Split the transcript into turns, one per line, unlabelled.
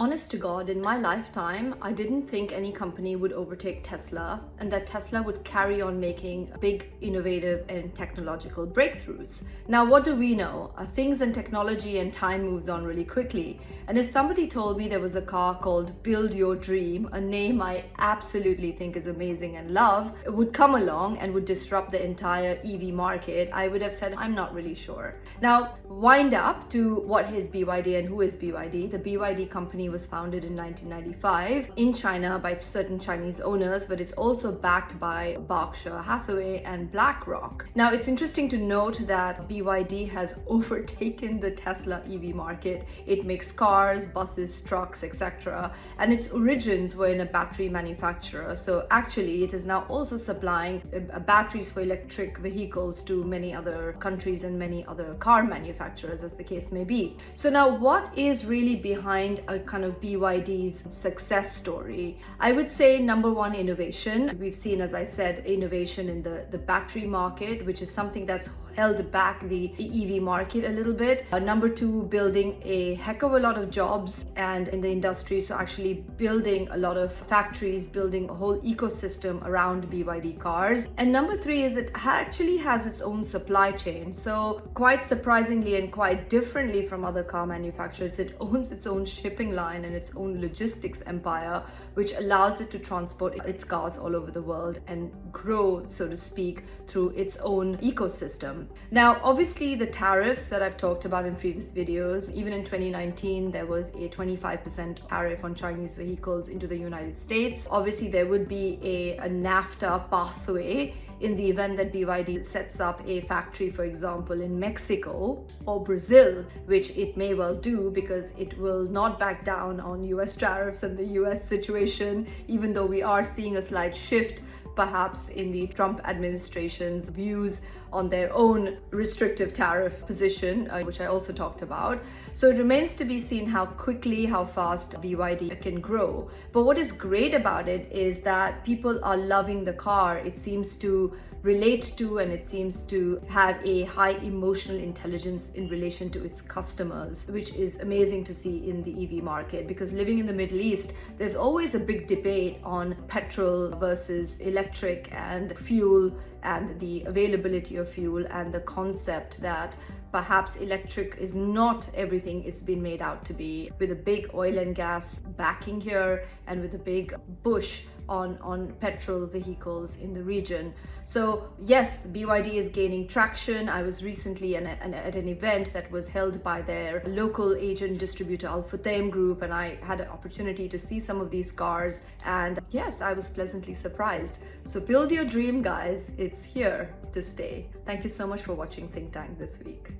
honest to God, in my lifetime, I didn't think any company would overtake Tesla and that Tesla would carry on making big, innovative and technological breakthroughs. Now, what do we know? Things and technology and time moves on really quickly. And if somebody told me there was a car called Build Your Dream, a name I absolutely think is amazing and love, would come along and would disrupt the entire EV market, I would have said, I'm not really sure. Now, wind up to what is BYD and who is BYD. The BYD company was founded in 1995 in China by certain Chinese owners, but it's also backed by Berkshire Hathaway and BlackRock. Now, it's interesting to note that BYD has overtaken the Tesla EV market. It makes cars, buses, trucks, etc. And its origins were in a battery manufacturer. So actually, it is now also supplying batteries for electric vehicles to many other countries and many other car manufacturers, as the case may be. So now, what is really behind a kind of BYD's success story? I would say number one, innovation. We've seen, as I said, innovation in the battery market, which is something that's held back the EV market a little bit. Number two, building a heck of a lot of jobs and in the industry. So actually building a lot of factories, building a whole ecosystem around BYD cars. And number three is it actually has its own supply chain. So quite surprisingly and quite differently from other car manufacturers, it owns its own shipping line and its own logistics empire, which allows it to transport its cars all over the world and grow, so to speak, through its own ecosystem. Now, obviously, the tariffs that I've talked about in previous videos, even in 2019, there was a 25% tariff on Chinese vehicles into the United States. Obviously, there would be a NAFTA pathway in the event that BYD sets up a factory, for example, in Mexico or Brazil, which it may well do because it will not back down on US tariffs and the US situation, even though we are seeing a slight shift perhaps in the Trump administration's views on their own restrictive tariff position, which I also talked about. So it remains to be seen how quickly, how fast BYD can grow. But what is great about it is that people are loving the car. It seems to relate to and it seems to have a high emotional intelligence in relation to its customers, which is amazing to see in the EV market, because living in the Middle East, there's always a big debate on petrol versus electric and fuel and the availability of fuel and the concept that perhaps electric is not everything it's been made out to be, with a big oil and gas backing here and with a big push on petrol vehicles in the region. So yes, BYD is gaining traction. I was recently at an event that was held by their local agent distributor Al-Futtaim Group, and I had an opportunity to see some of these cars, and yes, I was pleasantly surprised. So build your dream, guys. It's here to stay. Thank you so much for watching Think Tank this week.